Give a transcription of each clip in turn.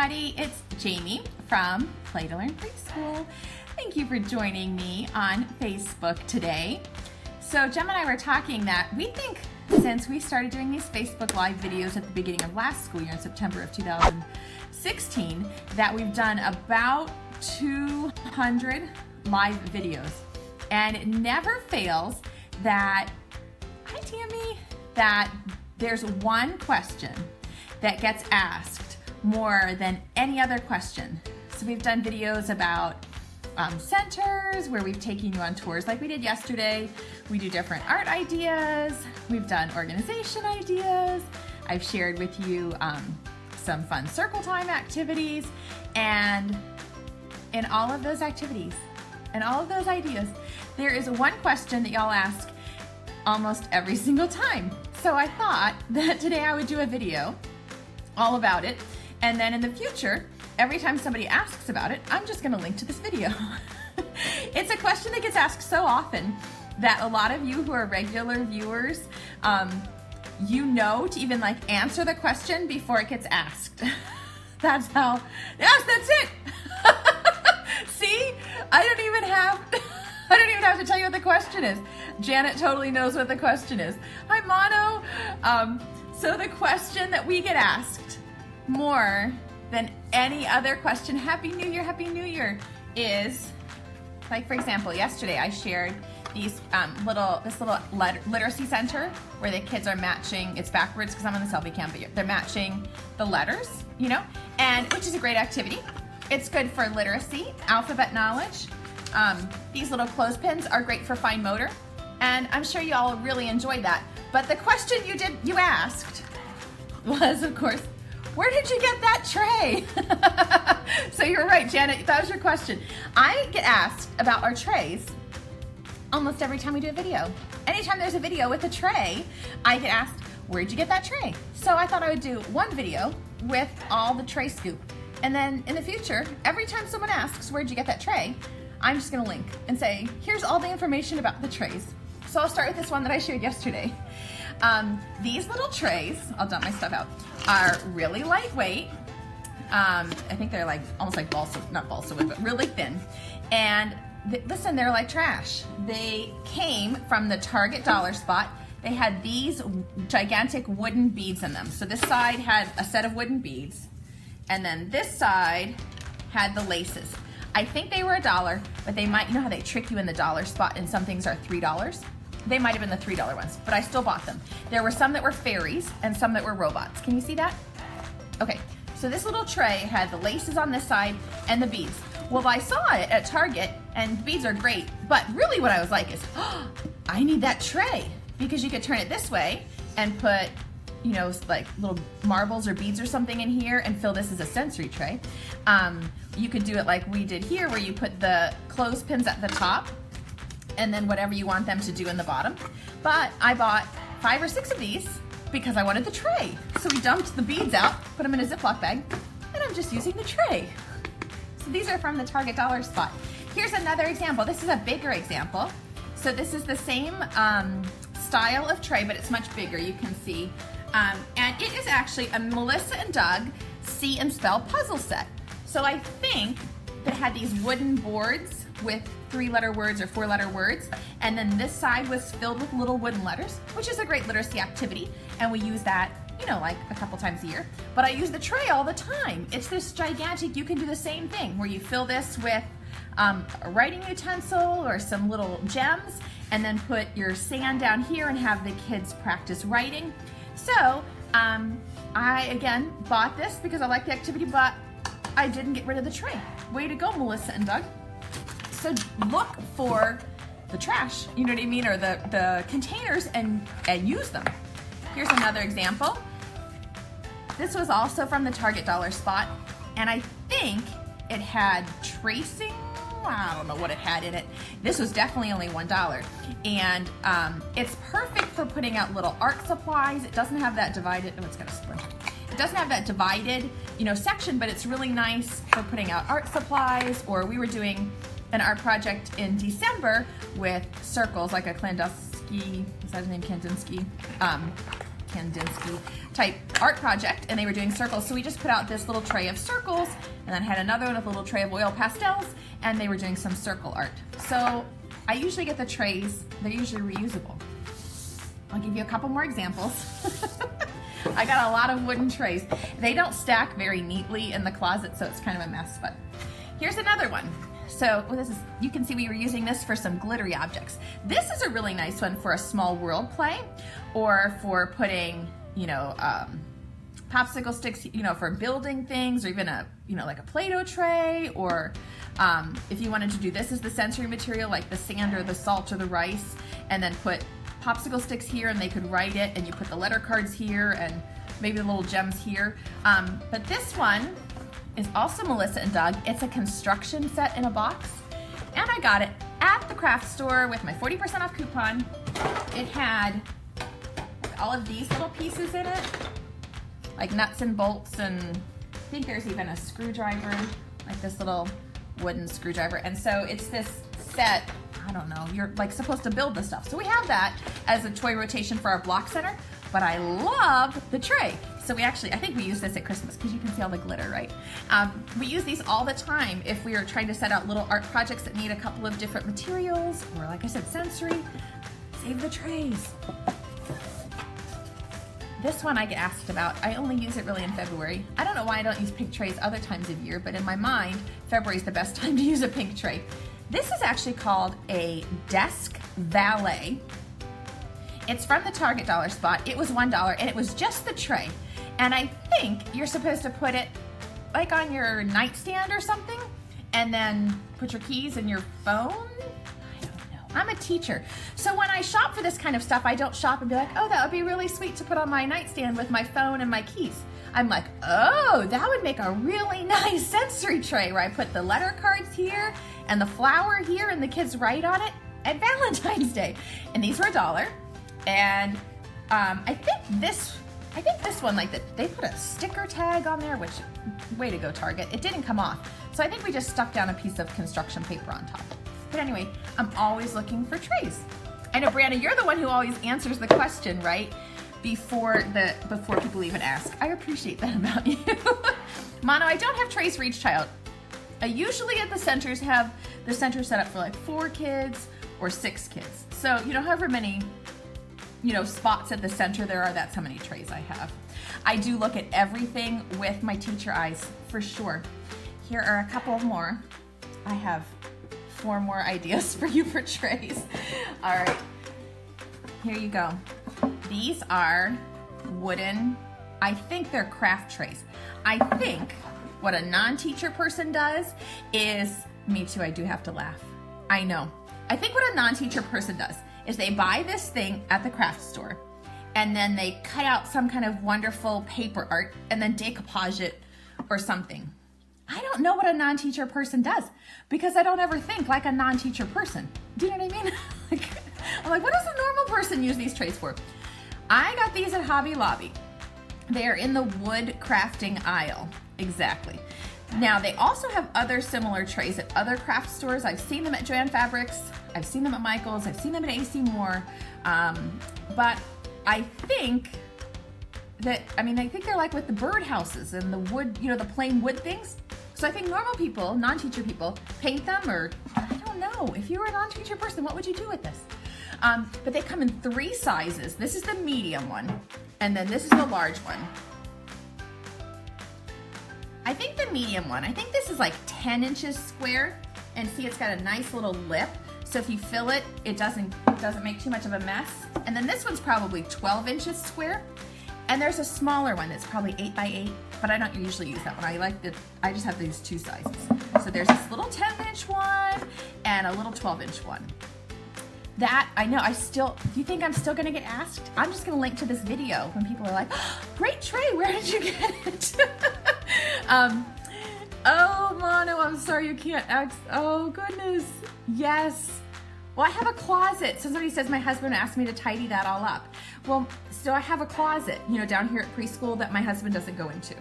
everybody, it's Jamie from Play to Learn Preschool. Thank you for joining me on Facebook today. So Jem and I were talking that we think since we started doing these Facebook Live videos at the beginning of last school year in September of 2016, that we've done about 200 live videos. And it never fails that, hi Tammy, that there's one question that gets asked more than any other question. So we've done videos about centers where we've taken you on tours like we did yesterday. We do different art ideas. We've done organization ideas. I've shared with you some fun circle time activities. And in all of those activities and all of those ideas, there is one question that y'all ask almost every single time. So I thought that today I would do a video all about it, and then in the future, every time somebody asks about it, I'm just gonna link to this video. It's a question that gets asked so often that a lot of you who are regular viewers, you know to even like answer the question before it gets asked. That's how, yes, that's it. See, I don't even have to tell you what the question is. Janet totally knows what the question is. Hi, Mono. So the question that we get asked more than any other question, Happy New Year, is, like for example, yesterday I shared these this little literacy center where the kids are matching, it's backwards because I'm on the selfie cam, but they're matching the letters, you know, and which is a great activity. It's good for literacy, alphabet knowledge. These little clothespins are great for fine motor, and I'm sure you all really enjoyed that. But the question you asked was, of course, where did you get that tray? So you're right, Janet, that was your question. I get asked about our trays almost every time we do a video. Anytime there's a video with a tray, I get asked, where'd you get that tray? So I thought I would do one video with all the tray scoop. And then in the future, every time someone asks, where'd you get that tray? I'm just gonna link and say, here's all the information about the trays. So I'll start with this one that I shared yesterday. These little trays, I'll dump my stuff out, are really lightweight. I think they're like almost like balsa, not balsa wood, but really thin. And listen, they're like trash. They came from the Target dollar spot. They had these gigantic wooden beads in them. So this side had a set of wooden beads, and then this side had the laces. I think they were $1, but they might, you know how they trick you in the dollar spot and some things are $3? They might have been the $3 ones, but I still bought them. There were some that were fairies and some that were robots. Can you see that? Okay, so this little tray had the laces on this side and the beads. Well, I saw it at Target, and the beads are great, but really what I was like is, oh, I need that tray, because you could turn it this way and put, you know, like little marbles or beads or something in here and fill this as a sensory tray. You could do it like we did here, where you put the clothespins at the top and then whatever you want them to do in the bottom. But I bought 5 or 6 of these because I wanted the tray. So we dumped the beads out, put them in a Ziploc bag, and I'm just using the tray. So these are from the Target dollar spot. Here's another example. This is a bigger example. So this is the same style of tray, but it's much bigger, you can see. And it is actually a Melissa and Doug See and Spell puzzle set. So I think that had these wooden boards with 3-letter words or 4-letter words, and then this side was filled with little wooden letters, which is a great literacy activity, and we use that, you know, like a couple times a year. But I use the tray all the time. It's this gigantic, you can do the same thing, where you fill this with a writing utensil or some little gems, and then put your sand down here and have the kids practice writing. So I, again, bought this because I like the activity, but I didn't get rid of the tray. Way to go, Melissa and Doug. So look for the trash, you know what I mean, or the containers and use them. Here's another example. This was also from the Target dollar spot, and I think it had tracing. I don't know what it had in it. This was definitely only $1. And it's perfect for putting out little art supplies. It doesn't have that divided, oh, it's got a splinter. It doesn't have that divided, you know, section, but it's really nice for putting out art supplies. Or we were doing an art project in December with circles, like a Kandinsky, is that his name, Kandinsky? Kandinsky type art project, and they were doing circles. So we just put out this little tray of circles, and then had another one with a little tray of oil pastels, and they were doing some circle art. So I usually get the trays. They're usually reusable. I'll give you a couple more examples. I got a lot of wooden trays. They don't stack very neatly in the closet, so it's kind of a mess, but here's another one. So this is, you can see we were using this for some glittery objects. This is a really nice one for a small world play, or for putting, you know, popsicle sticks, you know, for building things, or even a, you know, like a Play-Doh tray, or if you wanted to do this as the sensory material, like the sand or the salt or the rice, and then put popsicle sticks here and they could write it, and you put the letter cards here and maybe the little gems here. But this one is also Melissa and Doug. It's a construction set in a box, and I got it at the craft store with my 40% off coupon. It had all of these little pieces in it, like nuts and bolts, and I think there's even a screwdriver, like this little wooden screwdriver. And so it's this set, I don't know, you're like supposed to build the stuff. So we have that as a toy rotation for our block center, but I love the tray. So we actually, I think we use this at Christmas because you can see all the glitter, right? We use these all the time if we are trying to set out little art projects that need a couple of different materials, or like I said, sensory. Save the trays. This one I get asked about. I only use it really in February. I don't know why I don't use pink trays other times of year, but in my mind, February is the best time to use a pink tray. This is actually called a desk valet. It's from the Target dollar spot. It was $1, and it was just the tray. And I think you're supposed to put it like on your nightstand or something, and then put your keys and your phone. I don't know. I'm a teacher. So when I shop for this kind of stuff, I don't shop and be like, oh, that would be really sweet to put on my nightstand with my phone and my keys. I'm like, oh, that would make a really nice sensory tray where I put the letter cards here and the flower here, and the kids write on it at Valentine's Day. And these were $1. And I think this one, like they put a sticker tag on there, which, way to go, Target. It didn't come off. So I think we just stuck down a piece of construction paper on top. But anyway, I'm always looking for trays. I know, Brianna, you're the one who always answers the question, right? Before people even ask. I appreciate that about you. Mono, I don't have trays for each child. I usually at the centers have the center set up for like 4 kids or 6 kids. So, you know, however many, you know, spots at the center there are, that's how many trays I have. I do look at everything with my teacher eyes, for sure. Here are a couple more. I have 4 more ideas for you for trays. All right, here you go. These are wooden, I think they're craft trays. I think what a non-teacher person does is, me too, I do have to laugh. I know. I think what a non-teacher person does is they buy this thing at the craft store, and then they cut out some kind of wonderful paper art and then decoupage it or something. I don't know what a non-teacher person does, because I don't ever think like a non-teacher person. Do you know what I mean? I'm like, what does a normal person use these trays for? I got these at Hobby Lobby. They are in the wood crafting aisle. Exactly. Now, they also have other similar trays at other craft stores. I've seen them at Joann Fabrics. I've seen them at Michael's. I've seen them at AC Moore. But I think that, I think they're like with the birdhouses and the wood, you know, the plain wood things. So I think normal people, non-teacher people, paint them, or I don't know. If you were a non-teacher person, what would you do with this? But they come in 3 sizes. This is the medium one, and then this is the large one. I think the medium one, I think this is like 10 inches square, and see, it's got a nice little lip. So if you fill it, it doesn't make too much of a mess. And then this one's probably 12 inches square. And there's a smaller one that's probably 8 by 8, but I don't usually use that one. I just have these 2 sizes. So there's this little 10-inch one and a little 12-inch one. That, I know, do you think I'm still gonna get asked? I'm just gonna link to this video when people are like, oh, great tray, where did you get it? Oh, Mono, I'm sorry you can't ask. Oh, goodness, yes. Well, I have a closet. So somebody says my husband asked me to tidy that all up. Well, so I have a closet, you know, down here at preschool that my husband doesn't go into,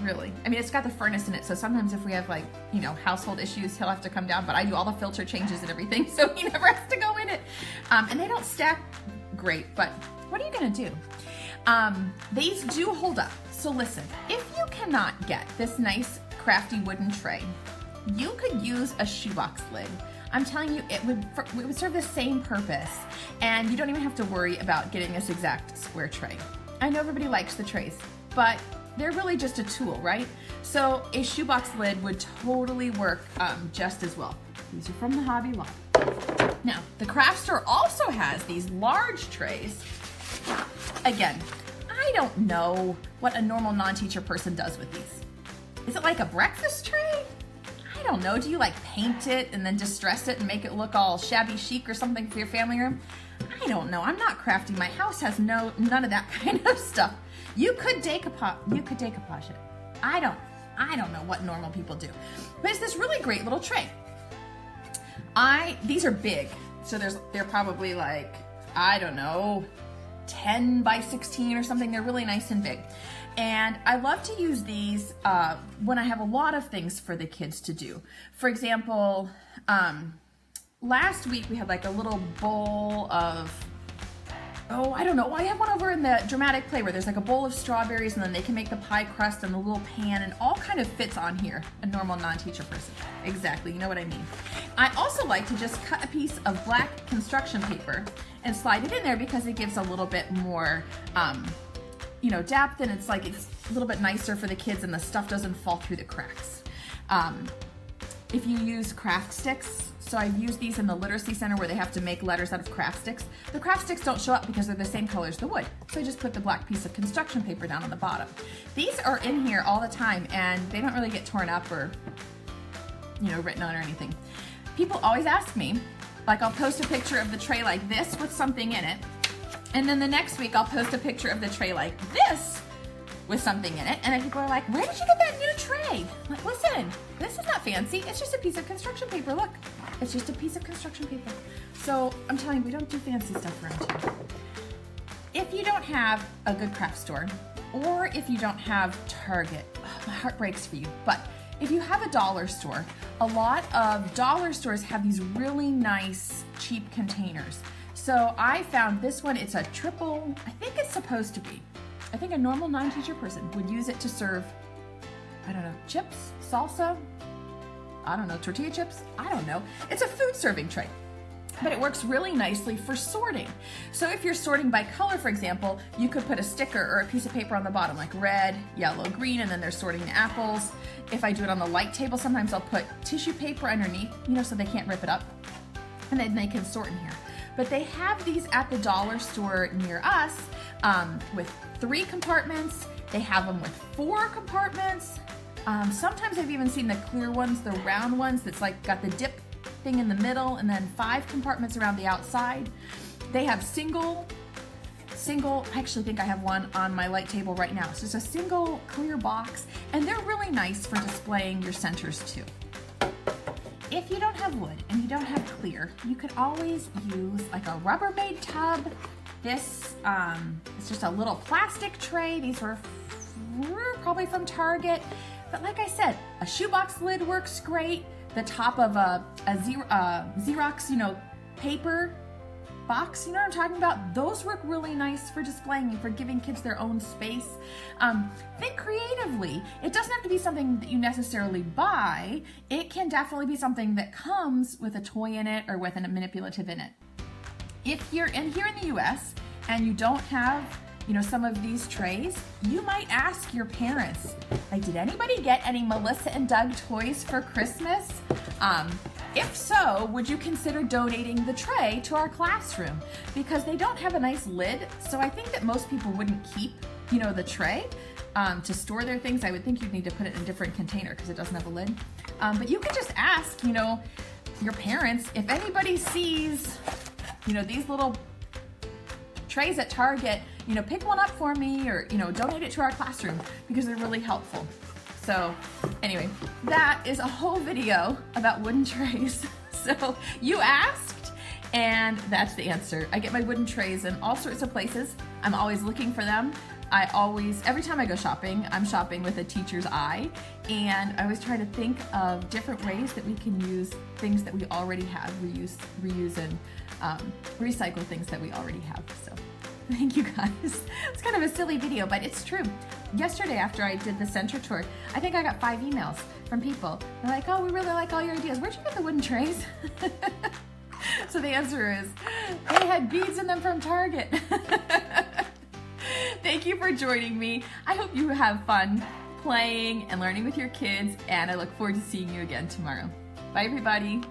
really. It's got the furnace in it, so sometimes if we have like, you know, household issues, he'll have to come down, but I do all the filter changes and everything, so he never has to go in it. And they don't stack great, but what are you gonna do? These do hold up. So listen, if you cannot get this nice crafty wooden tray, you could use a shoebox lid. I'm telling you, it would serve the same purpose, and you don't even have to worry about getting this exact square tray. I know everybody likes the trays, but they're really just a tool, right? So a shoebox lid would totally work just as well. These are from the Hobby Lobby. Now, the craft store also has these large trays. Again, I don't know what a normal non-teacher person does with these. Is it like a breakfast tray? I don't know. Do you like paint it and then distress it and make it look all shabby chic or something for your family room? I don't know. I'm not crafty. My house has none of that kind of stuff. You could decoupage it. I don't know what normal people do. But it's this really great little tray. These are big. So they're probably like, I don't know, 10 by 16 or something. They're really nice and big. And I love to use these when I have a lot of things for the kids to do. For example, last week we had like a little bowl of, I don't know. I have one over in the dramatic play where there's like a bowl of strawberries, and then they can make the pie crust and a little pan, and all kind of fits on here. A normal non-teacher person. Exactly, you know what I mean. I also like to just cut a piece of black construction paper and slide it in there because it gives a little bit more, depth, and it's a little bit nicer for the kids, and the stuff doesn't fall through the cracks. If you use craft sticks, so I've used these in the literacy center where they have to make letters out of craft sticks. The craft sticks don't show up because they're the same color as the wood. So I just put the black piece of construction paper down on the bottom. These are in here all the time, and they don't really get torn up or, written on or anything. People always ask me, like I'll post a picture of the tray like this with something in it, and then the next week I'll post a picture of the tray like this with something in it, and then people are like, where did you get that new tray? I'm like, listen, this is not fancy. It's just a piece of construction paper. Look, it's just a piece of construction paper. So I'm telling you, we don't do fancy stuff around here. If you don't have a good craft store, or if you don't have Target, my heart breaks for you, but if you have a dollar store, a lot of dollar stores have these really nice, cheap containers. So I found this one, it's a triple, I think it's supposed to be. I think a normal non-teacher person would use it to serve, I don't know, chips, salsa, I don't know, tortilla chips, I don't know. It's a food serving tray, but it works really nicely for sorting. So if you're sorting by color, for example, you could put a sticker or a piece of paper on the bottom, like red, yellow, green, and then they're sorting the apples. If I do it on the light table, sometimes I'll put tissue paper underneath, so they can't rip it up, and then they can sort in here. But they have these at the dollar store near us with 3 compartments. They have them with 4 compartments. Sometimes I've even seen the clear ones, the round ones that's like got the dip thing in the middle, and then 5 compartments around the outside. They have single, I actually think I have one on my light table right now. It's just a single clear box, and they're really nice for displaying your centers too. If you don't have wood and you don't have clear, you could always use like a Rubbermaid tub. This, it's just a little plastic tray. These were probably from Target. But like I said, a shoebox lid works great. The top of a Xerox, paper box, you know what I'm talking about? Those work really nice for displaying and for giving kids their own space. Think creatively. It doesn't have to be something that you necessarily buy. It can definitely be something that comes with a toy in it or with a manipulative in it. If you're here in the US and you don't have, some of these trays, you might ask your parents, like, did anybody get any Melissa and Doug toys for Christmas? If so, would you consider donating the tray to our classroom? Because they don't have a nice lid, so I think that most people wouldn't keep, the tray to store their things. I would think you'd need to put it in a different container because it doesn't have a lid. But you could just ask, your parents, if anybody sees, these little trays at Target, pick one up for me, or, donate it to our classroom because they're really helpful. So anyway, that is a whole video about wooden trays. So you asked, and that's the answer. I get my wooden trays in all sorts of places. I'm always looking for them. Every time I go shopping, I'm shopping with a teacher's eye, and I always try to think of different ways that we can use things that we already have, reuse and recycle things that we already have. So Thank you guys. It's kind of a silly video, but it's true. Yesterday after I did the center tour, I think I got 5 emails from people. They're like, oh, we really like all your ideas. Where'd you get the wooden trays? So the answer is, they had beads in them from Target. Thank you for joining me. I hope you have fun playing and learning with your kids, and I look forward to seeing you again tomorrow. Bye, everybody.